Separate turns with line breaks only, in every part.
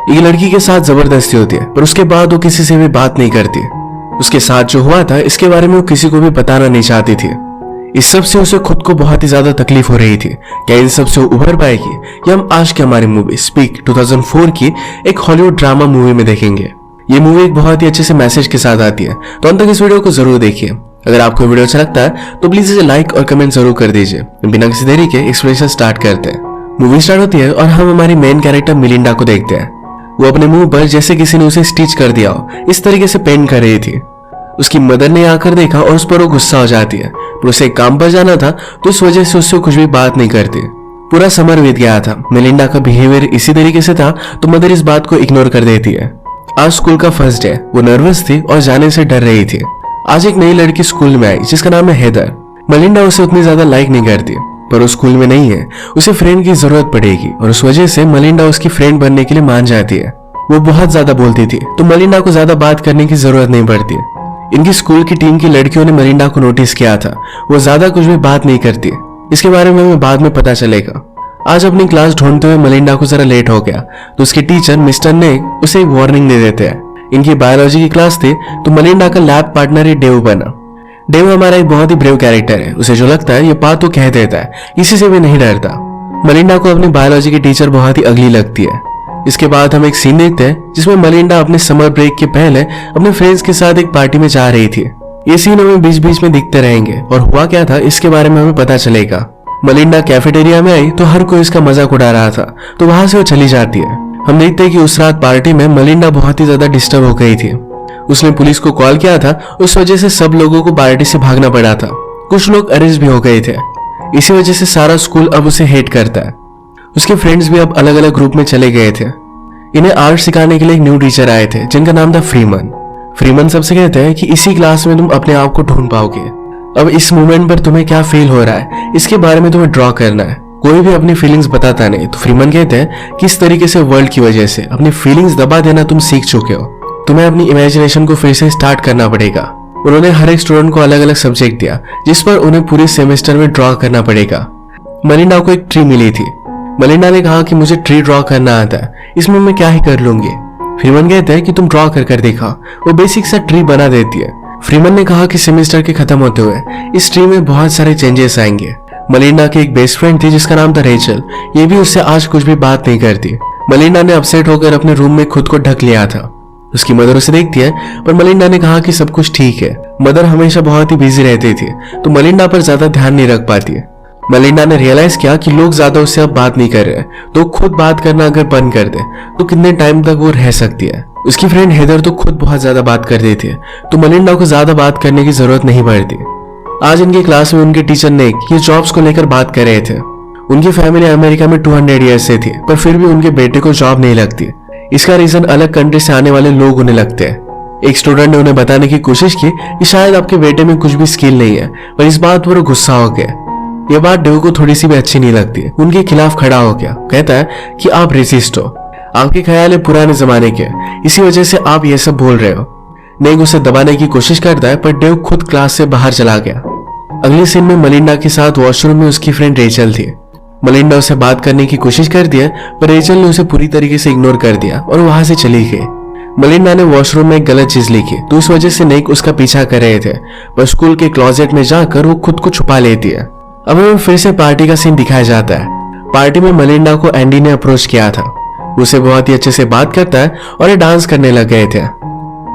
ये लड़की के साथ जबरदस्ती होती है, पर उसके बाद वो किसी से भी बात नहीं करती। उसके साथ जो हुआ था इसके बारे में वो किसी को भी बताना नहीं चाहती थी। इस सब से उसे खुद को बहुत ही ज्यादा तकलीफ हो रही थी। क्या इन सब से वो उभर पाएगी, ये हम आज की हमारी मूवी स्पीक 2004 की एक हॉलीवुड ड्रामा मूवी में देखेंगे। ये मूवी एक बहुत ही अच्छे से मैसेज के साथ आती है, तो अंत तक इस वीडियो को जरूर देखिए। अगर आपको वीडियो अच्छा लगता है तो प्लीज इसे लाइक और कमेंट जरूर कर दीजिए। बिना किसी देरी के एक्सप्लेनेशन स्टार्ट करते हैं। मूवी स्टार्ट होती है और हम हमारी मेन कैरेक्टर मिलिंडा को देखते हैं। वो अपने मुंह पर जैसे किसी ने उसे स्टिच कर दिया हो इस तरीके से पेंट कर रही थी। उसकी मदर ने आकर देखा और उस पर वो गुस्सा हो जाती है, पर उसे काम पर जाना था तो इस वजह से उससे कुछ भी बात नहीं करती। पूरा समर बीत गया था, मिलिंडा का बिहेवियर इसी तरीके से था तो मदर इस बात को इग्नोर कर देती है। आज स्कूल का फर्स्ट डे, वो नर्वस थी और जाने से डर रही थी। आज एक नई लड़की स्कूल में आई जिसका नाम है हेदर। मिलिंडा उसे उतनी ज्यादा लाइक नहीं करती, पर वो स्कूल में नहीं है, उसे फ्रेंड की जरूरत पड़ेगी और उस वजह से मिलिंडा उसकी फ्रेंड बनने के लिए मान जाती है। वो बहुत ज्यादा बोलती थी तो मिलिंडा को ज्यादा बात करने की जरूरत नहीं पड़ती। इनकी स्कूल की टीम की लड़कियों ने मिलिंडा को नोटिस किया था, वो ज्यादा कुछ भी बात नहीं करती। इसके बारे में हमें बाद में पता चलेगा। आज अपनी क्लास ढूंढते हुए मिलिंडा को जरा लेट हो गया तो उसके टीचर मिस्टर ने उसे एक वार्निंग दे देते हैं। इनकी बायोलॉजी की क्लास थी तो मिलिंडा का लैब पार्टनर ही डेव बना। डेव हमारा एक बहुत ही ब्रेव कैरेक्टर है, उसे जो लगता है ये बात तो कह देता है, किसी से भी नहीं डरता। मिलिंडा को अपनी बायोलॉजी की टीचर बहुत ही अगली लगती है। इसके बाद हम एक सीन देखते हैं जिसमें मिलिंडा अपने समर ब्रेक के पहले अपने फ्रेंड्स के साथ एक पार्टी में जा रही थी। ये सीन हमें बीच बीच में दिखते रहेंगे और हुआ क्या था इसके बारे में हमें पता चलेगा। मिलिंडा कैफेटेरिया में आई तो हर कोई इसका मजाक उड़ा रहा था तो वहां से वो चली जाती है। हम देखते हैं कि उस रात पार्टी में मिलिंडा बहुत ही ज्यादा डिस्टर्ब हो गई थी। उसने पुलिस को कॉल किया था, उस वजह से सब लोगों को पार्टी से भागना पड़ा था। कुछ लोग अरेस्ट भी हो गए थे। इसी वजह से सारा स्कूल अब उसे हेट करता है। उसके फ्रेंड्स भी अब अलग अलग ग्रुप में चले गए थे। इन्हें आर्ट सिखाने के लिए एक न्यू टीचर आए थे जिनका नाम था फ्रीमन। फ्रीमन सबसे कहते हैं कि इसी क्लास में तुम अपने आप को ढूंढ पाओगे। अब इस मोमेंट पर तुम्हें क्या फील हो रहा है इसके बारे में तुम्हें ड्रॉ करना है। कोई भी अपनी फीलिंग्स बताता नहीं, तो फ्रीमन कहते हैं कि इस तरीके से वर्ल्ड की वजह से अपनी फीलिंग्स दबा देना तुम सीख चुके हो, तुम्हें अपनी इमेजिनेशन को फिर से स्टार्ट करना पड़ेगा। उन्होंने हर एक स्टूडेंट को अलग अलग सब्जेक्ट दिया जिस पर उन्हें पूरे सेमेस्टर में ड्रॉ करना पड़ेगा। मिलिंडा को एक ट्री मिली थी। मिलिंडा ने कहा कि मुझे ट्री ड्रॉ करना आता है, इसमें मैं क्या ही कर लूंगी। फ्रीमन कहते हैं कि तुम ड्रॉ कर दिखा। वो बेसिक सा ट्री बना देती है। फ्रीमन ने कहा कि सेमेस्टर के खत्म होते हुए इस ट्री में बहुत सारे चेंजेस आएंगे। मिलिंडा की एक बेस्ट फ्रेंड थी जिसका नाम था रेचल, ये भी उससे आज कुछ भी बात नहीं करती। मिलिंडा ने अपसेट होकर अपने रूम में खुद को ढक लिया था। उसकी मदर उसे देखती है, पर मिलिंडा ने कहा कि सब कुछ ठीक है। मदर हमेशा बहुत ही बिजी रहती थी तो मिलिंडा पर ज्यादा ध्यान नहीं रख पाती। मिलिंडा ने रियलाइज किया कि लोग ज्यादा उससे अब बात नहीं कर रहे, तो खुद बात करना अगर बंद कर दे तो कितने टाइम तक वो रह सकती है। उसकी फ्रेंड हेदर तो खुद बहुत ज्यादा बात कर रही थी तो मिलिंडा को ज्यादा बात करने की जरूरत नहीं पड़ती। आज इनकी क्लास में उनके टीचर ने ये जॉब्स को लेकर बात कर रहे थे। उनकी फैमिली अमेरिका में 200 ईयर्स से थी, पर फिर भी उनके बेटे को जॉब नहीं लगती। इसका रीजन अलग कंट्री से आने वाले लोग उन्हें लगते हैं। एक स्टूडेंट ने उन्हें बताने की कोशिश की कि शायद आपके बेटे में कुछ भी स्किल नहीं है, पर इस बात पर वो गुस्सा हो गया। यह बात डेव को थोड़ी सी भी अच्छी नहीं लगती। उनके खिलाफ खड़ा हो गया, कहता है कि आप रेसिस्ट हो, आपके ख्याल है पुराने जमाने के, इसी वजह से आप ये सब बोल रहे हो। नेक उसे दबाने की कोशिश करता है, पर डेव खुद क्लास से बाहर चला गया। अगले सीन में मिलिंडा के साथ वॉशरूम में उसकी फ्रेंड रेचल थी। मिलिंडा उसे बात करने की कोशिश करती है, पर रेचल ने उसे पूरी तरीके से इग्नोर कर दिया और वहां से चली गई। मिलिंडा ने वॉशरूम में एक गलत चीज लिखी तो उस वजह से नेक उसका पीछा कर रहे थे, पर स्कूल के क्लोजेट में जाकर वो खुद को छुपा लेती है। अब हमें फिर से पार्टी का सीन दिखाया जाता है। पार्टी में मिलिंडा को एंडी ने अप्रोच किया था। उसे बहुत ही अच्छे से बात करता है और ये डांस करने लग गए थे।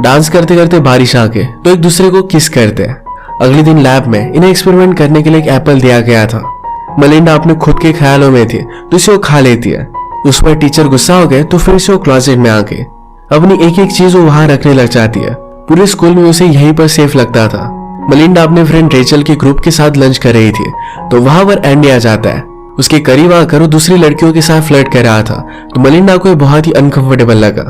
डांस करते करते बारिश आ गए तो एक दूसरे को किस करते हैं। अगले दिन लैब में इन्हें एक्सपेरिमेंट करने के लिए एक एप्पल दिया गया था। मिलिंडा अपने खुद के ख्यालों में थी तो इसे वो खा लेती है। उस पर टीचर गुस्सा हो गए तो फिर से वो क्लोजेट में आ गई। अपनी एक एक चीज वो वहां रखने लग जाती है। पूरे स्कूल में उसे यहीं पर सेफ लगता था। मिलिंडा अपने फ्रेंड रेचल के ग्रुप के साथ लंच कर रही थी तो वहां पर एंडी आ जाता है। उसके करीब आकर वो दूसरी लड़कियों के साथ फ्लर्ट कर रहा था तो मिलिंडा को बहुत ही अनकंफर्टेबल लगा।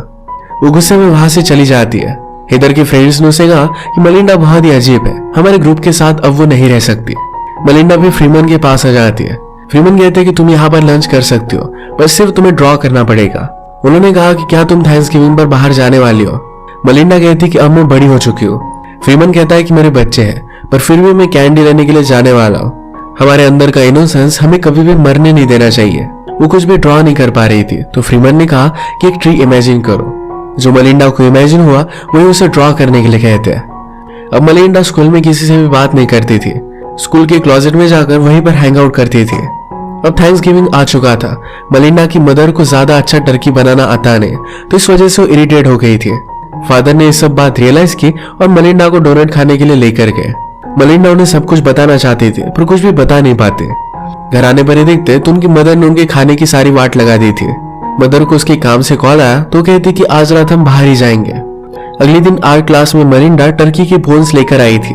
वो गुस्से में वहां से चली जाती है। हेदर के फ्रेंड्स ने उसे कहा कि मिलिंडा बहुत ही अजीब है, हमारे ग्रुप के साथ अब वो नहीं रह सकती। मिलिंडा भी फ्रीमन के पास आ जाती है। फ्रीमन कहते हैं कि तुम यहाँ पर लंच कर सकती हो, पर सिर्फ तुम्हें ड्रॉ करना पड़ेगा। उन्होंने कहा कि क्या तुम थैंक्सगिविंग पर बाहर जाने वाली हो। मिलिंडा कहती कि अब मैं बड़ी हो चुकी हूँ। फ्रीमन कहता है कि मेरे बच्चे हैं, पर फिर भी मैं कैंडी लेने के लिए जाने वाला हूँ। हमारे अंदर का इनोसेंस हमें कभी भी मरने नहीं देना चाहिए। वो कुछ भी ड्रॉ नहीं कर पा रही थी, तो फ्रीमन ने कहा कि एक ट्री इमेजिन करो। जो मलिंडा को इमेजिन हुआ वही उसे ड्रॉ करने के लिए कहते हैं। अब मलिंडा स्कूल में किसी से भी बात नहीं करती थी, स्कूल के क्लोजेट में जाकर वहीं पर हैंग आउट करती थी। अब थैंक्स गिविंग आ चुका था। मलिंडा की मदर को ज्यादा अच्छा टर्की बनाना आता नहीं, तो इस वजह से वो इरिटेट हो गई थी। फादर ने ये सब बात रियलाइज की और मलिंडा को डोनट खाने के लिए लेकर गए। मलिंडा उन्हें सब कुछ बताना चाहती थी, पर कुछ भी बता नहीं पाते। घर आने पर ही देखते तो उनकी मदर ने उनके खाने की सारी वाट लगा दी थी। मदर को उसके काम से कॉल आया तो कहती कि आज रात हम बाहर ही जाएंगे। अगले दिन आर्ट क्लास में मलिंडा टर्की के बोन्स लेकर आई थी।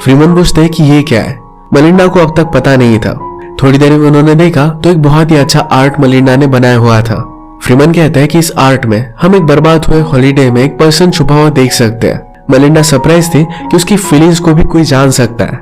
फ्रीमन पूछते कि ये क्या है। मलिंडा को अब तक पता नहीं था। थोड़ी देर में उन्होंने देखा तो एक बहुत ही अच्छा आर्ट मलिंडा ने बनाया हुआ था। फ्रीमन कहता है कि इस आर्ट में हम एक बर्बाद हुए हॉलीडे में एक पर्सन छुपा हुआ देख सकते हैं। मलिंडा सरप्राइज थी कि उसकी फीलिंग्स को भी कोई जान सकता है।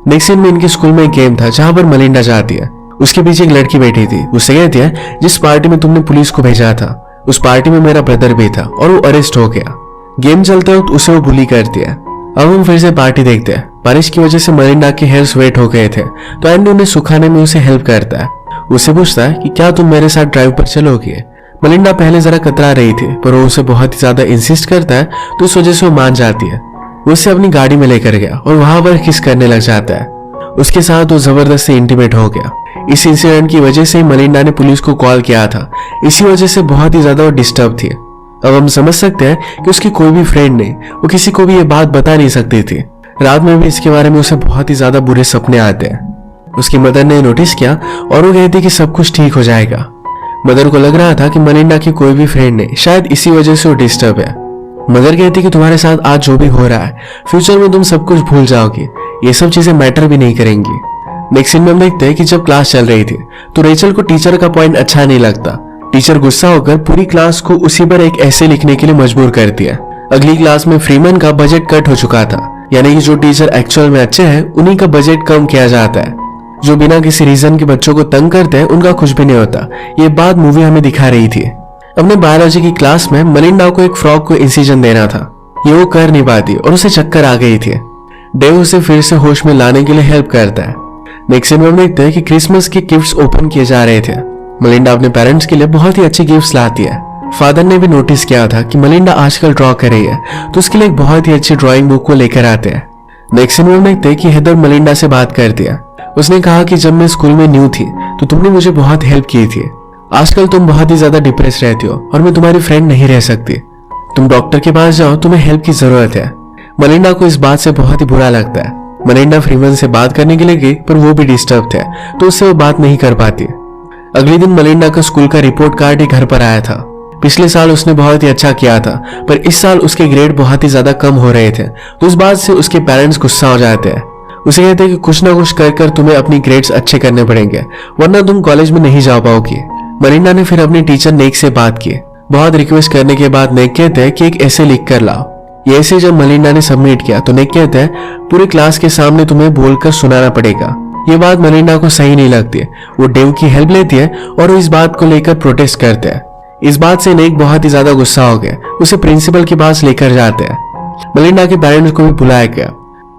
नेक्स्ट सीन में इनके स्कूल में एक गेम था जहां पर मलिंडा जाती है। उसके पीछे एक लड़की बैठी थी। उससे कहती है जिस पार्टी में तुमने पुलिस को भेजा था उस पार्टी में मेरा ब्रदर भी था और वो अरेस्ट हो गया। गेम चलते वक्त उसे वो बुली करती है। अब हम फिर से पार्टी देखते हैं। बारिश की वजह से मलिंडा के हेयर्स वेट हो गए थे, तो एंडी उन्हें सुखाने में उसे हेल्प करता है। उससे पूछता है कि क्या तुम मेरे साथ ड्राइव पर चलोगी। मलिंडा पहले जरा कतरा रही थी, पर वो उसे बहुत ही ज्यादा इंसिस्ट करता है, तो इस वजह से वो मान जाती है। वो उसे अपनी गाड़ी में लेकर गया और वहां पर किस करने लग जाता है। उसके साथ वो जबरदस्ती इंटीमेट हो गया। इस इंसिडेंट की वजह से मलिंडा ने पुलिस को कॉल किया था। इसी वजह से बहुत ही ज्यादा वो डिस्टर्ब थी। अब हम समझ सकते हैं कि उसकी कोई भी फ्रेंड नहीं, वो किसी को भी ये बात बता नहीं सकती थी। रात में भी इसके बारे में उसे बहुत ही ज्यादा बुरे सपने आते हैं। उसकी मदर ने नोटिस किया और वो कहती कि सब कुछ ठीक हो जाएगा। मदर को लग रहा था कि मलिंडा की कोई भी फ्रेंड नहीं, शायद इसी वजह से वो डिस्टर्ब है। मदर कहती कि तुम्हारे साथ आज जो भी हो रहा है फ्यूचर में तुम सब कुछ भूल जाओगी, ये सब चीजें मैटर भी नहीं करेंगी। नेक्स्ट सीन में हम देखते हैं कि जब क्लास चल रही थी तो रेचल को टीचर का पॉइंट अच्छा नहीं लगता। टीचर गुस्सा होकर पूरी क्लास को उसी पर एक ऐसे लिखने के लिए मजबूर करती है। अगली क्लास में फ्रीमन का बजट कट हो चुका था, यानी कि जो टीचर एक्चुअल में अच्छे हैं उन्हीं का बजट कम किया जाता है। जो बिना किसी रीजन के बच्चों को तंग करते हैं उनका कुछ भी नहीं होता। ये बात मूवी हमें दिखा रही थी। अपने बायोलॉजी की क्लास में मलिंडा को एक फ्रॉग को इंसिजन देना था। ये वो कर नहीं पाती और उसे चक्कर आ गई थी। डेव उसे फिर से होश में लाने के लिए हेल्प करता है। नेक्स्ट सीन में हम देखते हैं कि क्रिसमस के गिफ्ट्स ओपन किए जा रहे थे। मलिंडा अपने पेरेंट्स के लिए बहुत ही अच्छे गिफ्ट्स लाती है। फादर ने भी नोटिस किया था कि मलिंडा आजकल ड्रॉ कर रही है, तो उसके लिए एक बहुत ही अच्छी ड्राइंग बुक को लेकर आते हैं। नेक्स्ट सीन में हम देखते हैं कि हेदर मलिंडा से बात करती है। उसने कहा कि जब मैं स्कूल में न्यू थी तो तुमने मुझे बहुत हेल्प की थी। आजकल तुम बहुत ही ज्यादा डिप्रेस रहती हो और मैं तुम्हारी फ्रेंड नहीं रह सकती। तुम डॉक्टर के पास जाओ, तुम्हें हेल्प की जरूरत है। मलिंडा को इस बात से बहुत ही बुरा लगता है। मलिंडा फ्रीमन से बात करने के लिए गई, पर वो भी डिस्टर्ब थे, तो उससे वो बात नहीं कर पाती। अगले दिन मलिंडा का स्कूल का रिपोर्ट कार्ड ही घर पर आया था। पिछले साल उसने बहुत ही अच्छा किया था, पर इस साल उसके ग्रेड बहुत ही ज्यादा कम हो रहे थे, तो इस बात से उसके पेरेंट्स गुस्सा हो जाते हैं। उसे कहते हैं कि कुछ ना कुछ कर तुम्हें अपनी ग्रेड्स अच्छे करने पड़ेंगे, वरना तुम कॉलेज में नहीं जा पाओगी। मलिंडा ने फिर अपनी टीचर नेक से बात की। बहुत रिक्वेस्ट करने के बाद नेक कहते हैं कि एक ऐसे लिख कर लाओ। ये ऐसे जब मलिंडा ने सबमिट किया तो नेक कहते हैं पूरे क्लास के सामने तुम्हें बोलकर सुनाना पड़ेगा। ये बात मलिंडा को सही नहीं लगती। वो डेव की हेल्प लेती है और वो इस बात को लेकर प्रोटेस्ट करते हैं। इस बात से नेक बहुत ही ज्यादा गुस्सा हो गया। उसे प्रिंसिपल के पास लेकर जाते हैं। मलिंडा के पेरेंट्स को भी बुलाया गया।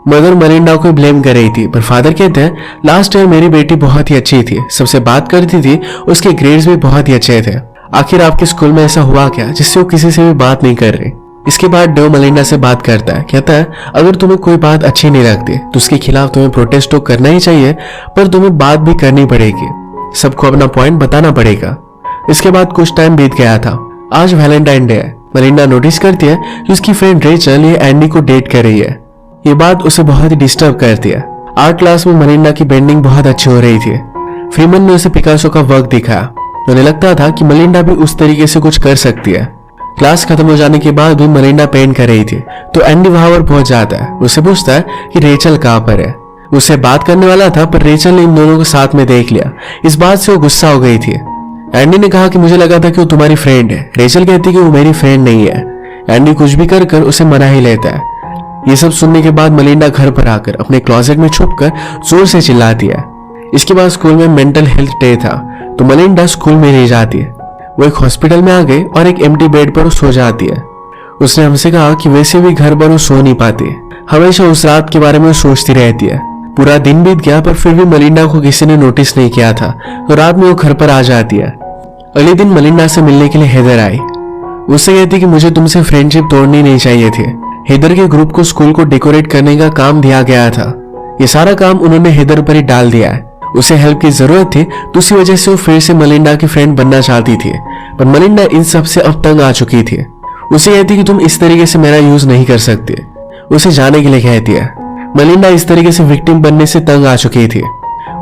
मदर मलिंडा को ब्लेम कर रही थी, पर फादर कहते हैं लास्ट टाइम मेरी बेटी बहुत ही अच्छी थी, सबसे बात करती थी, उसके ग्रेड्स भी बहुत ही अच्छे थे। आखिर आपके स्कूल में ऐसा हुआ क्या जिससे वो किसी से भी बात नहीं कर रही। इसके बाद डेव मलिंडा से बात करता है। कहता है अगर तुम्हें कोई बात अच्छी नहीं लगती तो उसके खिलाफ तुम्हें प्रोटेस्ट तो करना ही चाहिए, पर तुम्हें बात भी करनी पड़ेगी, सबको अपना पॉइंट बताना पड़ेगा। इसके बाद कुछ टाइम बीत गया था। आज वैलेंटाइन डे है। मलिंडा नोटिस करती है कि उसकी फ्रेंड रेचल ये एंडी को डेट कर रही है। ये बात उसे बहुत ही डिस्टर्ब करती है। आर्ट क्लास में मलिंडा की पेंटिंग बहुत अच्छी हो रही थी। फ्रीमन ने उसे पिकासो का वर्क दिखाया। उन्हें लगता था कि मलिंडा भी उस तरीके से कुछ कर सकती है। क्लास खत्म हो जाने के बाद भी मलिंडा पेंट कर रही थी, तो एंडी वहां पर पहुंच जाता है। उससे पूछता है कि रेचल कहाँ पर है। उससे बात करने वाला था, पर रेचल ने इन दोनों को साथ में देख लिया। इस बात से वो गुस्सा हो गई थी। एंडी ने कहा कि मुझे लगा था कि वो तुम्हारी फ्रेंड है। रेचल कहती कि वो मेरी फ्रेंड नहीं है। एंडी कुछ भी कर उसे मना ही लेता है। ये सब सुनने के बाद मलिंडा घर पर आकर अपने क्लोजेट में छुपकर जोर से चिल्लाती है। इसके बाद स्कूल में मेंटल हेल्थ डे था, तो मलिंडा स्कूल में नहीं जाती है। वो एक हॉस्पिटल में आ गई और एक एम्प्टी बेड पर सो जाती है। उसने हमसे कहा कि वैसे भी घर पर वो सो नहीं पाती, हमेशा उस रात के बारे में सोचती रहती है। पूरा दिन बीत गया पर फिर भी मलिंडा को किसी ने नोटिस नहीं किया था, तो रात में वो घर पर आ जाती है। अगले दिन मलिंडा से मिलने के लिए हेदर आई। उससे कहती कि मुझे तुमसे फ्रेंडशिप तोड़नी नहीं चाहिए थी। हेदर के ग्रुप को स्कूल को डेकोरेट करने का काम दिया गया था। ये सारा काम उन्होंने हेदर पर ही डाल दिया है। उसे हेल्प की जरूरत थी तो उसी वजह से वो फिर से मलिंडा की फ्रेंड बनना चाहती थी, पर मलिंडा इन सब से अब तंग आ चुकी थी। उसे कहती कि तुम इस तरीके से मेरा यूज नहीं कर सकते। उसे जाने के लिए कहती है। मलिंडा इस तरीके से विक्टिम बनने से तंग आ चुकी थी।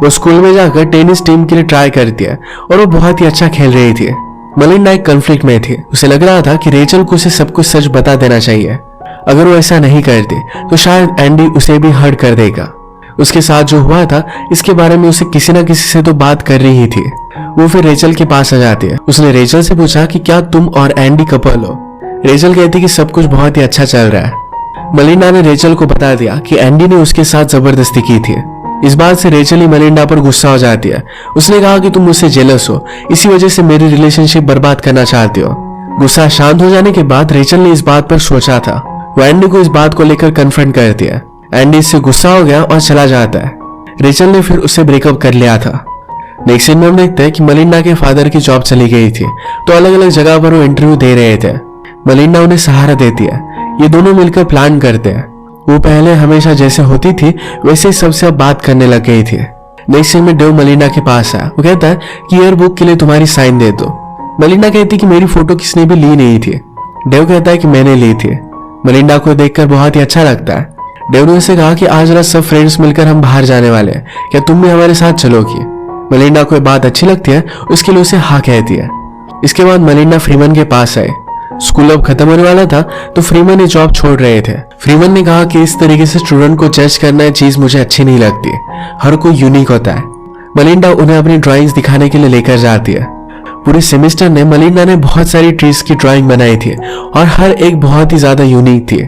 वो स्कूल में जाकर टेनिस टीम के लिए ट्राई करती है और वो बहुत ही अच्छा खेल रही थी। मलिंडा एक कॉन्फ्लिक्ट में थी। उसे लग रहा था कि रेचल को उसे सब कुछ सच बता देना चाहिए। अगर वो ऐसा नहीं करती तो शायद एंडी उसे भी हर्ट कर देगा। उसके साथ जो हुआ था इसके बारे में उसे किसी ना किसी से तो बात कर रही थी। वो फिर रेचल के पास आ जाती है। उसने रेचल से पूछा कि क्या तुम और एंडी कपल हो। रेचल कहती कि सब कुछ बहुत ही अच्छा चल रहा है। मलिंडा ने रेचल को बता दिया कि एंडी ने उसके साथ जबरदस्ती की थी। इस बात से रेचल ही मलिंडा पर गुस्सा हो जाती है। उसने कहा कि तुम मुझसे जेलस हो, इसी वजह से मेरी रिलेशनशिप बर्बाद करना चाहते हो। गुस्सा शांत हो जाने के बाद रेचल ने इस बात पर सोचा था। वो एंडी को इस बात को लेकर कन्फ्रंट करती है। एंडी इससे गुस्सा हो गया और चला जाता है। रेचल ने फिर उससे ब्रेकअप कर लिया था। नेक्स्ट सीन में हम देखते हैं कि मलिंडा के फादर की जॉब चली गई थी, तो अलग अलग जगह पर वो इंटरव्यू दे रहे थे। मलिंडा उन्हें सहारा देती है। ये दोनों मिलकर प्लान करते हैं। वो पहले हमेशा जैसे होती थी वैसे ही सबसे अब बात करने लग गई थी। नेक्स्ट सीन में डेव मलिंडा के पास आया। वो कहता है कि ईयर बुक के लिए तुम्हारी साइन दे दो। मलिंडा कहती कि मेरी फोटो किसने भी ली नहीं थी। डेव कहता है कि मैंने ली थी। मलिंडा को देखकर बहुत ही अच्छा लगता है। डेव ने उसे कहा कि आज रात सब फ्रेंड्स मिलकर हम बाहर जाने वाले हैं, क्या तुम भी हमारे साथ चलोगी। मलिंडा को बात अच्छी लगती है, उसके लिए उसे हाँ कहती है। इसके बाद मलिंडा फ्रीमन के पास आई। स्कूल अब खत्म होने वाला था तो फ्रीमन ये जॉब छोड़ रहे थे। फ्रीमन ने कहा कि इस तरीके से स्टूडेंट को जज करना है चीज मुझे अच्छी नहीं लगती। हर कोई यूनिक होता है। मलिंडा उन्हें अपनी ड्राइंग्स दिखाने के लिए लेकर जाती है। पूरे सेमेस्टर में मलिंडा ने बहुत सारी ट्रीज की ड्राइंग बनाई थी और हर एक बहुत ही ज्यादा यूनिक थी।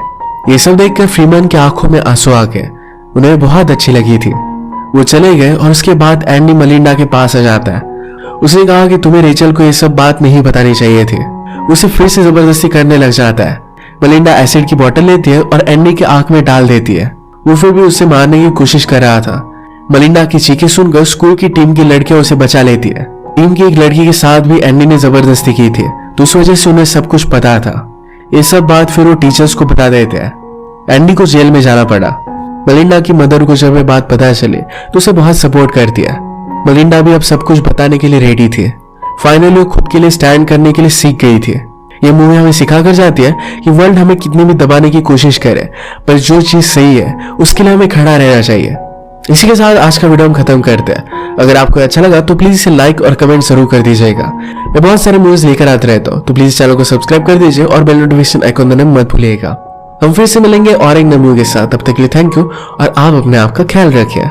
ये सब देखकर फ्रीमन की आंखों में आंसू आ गए। उन्हें बहुत अच्छी लगी थी। वो चले गए और उसके बाद एंडी मलिंडा के पास आ जाता है। उसने कहा कि तुम्हें रेचल को ये सब बात नहीं बतानी चाहिए थी। उसे फिर से जबरदस्ती करने लग जाता है। मलिंडा एसिड की बोतल लेती है और एंडी की आंख में डाल देती है। वो फिर भी उसे मारने की कोशिश कर रहा था। मलिंडा की चीखें सुनकर स्कूल की टीम की लड़कियां उसे बचा लेती है। टीम की एक लड़की के साथ भी एंडी ने जबरदस्ती की थी, तो उस वजह से उन्हें सब कुछ पता था। ये सब बात फिर वो टीचर्स को बता देते हैं। एंडी को जेल में जाना पड़ा। मलिंडा की मदर को जब ये बात पता चली तो उसे बहुत सपोर्ट करती है। मलिंडा भी अब सब कुछ बताने के लिए रेडी थी। फाइनली वो खुद के लिए स्टैंड करने के लिए सीख गई थी। ये मूवी हमें सिखा कर जाती है कि वर्ल्ड हमें कितनी भी दबाने की कोशिश करे, पर जो चीज सही है उसके लिए हमें खड़ा रहना चाहिए। इसी के साथ आज का वीडियो हम खत्म करते हैं। अगर आपको अच्छा लगा तो प्लीज इसे लाइक और कमेंट जरूर कर दीजिएगा। मैं बहुत सारे मूवीज लेकर आते रहता हूँ, तो प्लीज चैनल को सब्सक्राइब कर दीजिए और बेल नोटिफिकेशन आइकन दबाना मत भूलिएगा। हम फिर से मिलेंगे और एक नई मूवी के साथ। तब तक के लिए थैंक यू और आप अपने आप का ख्याल रखिए।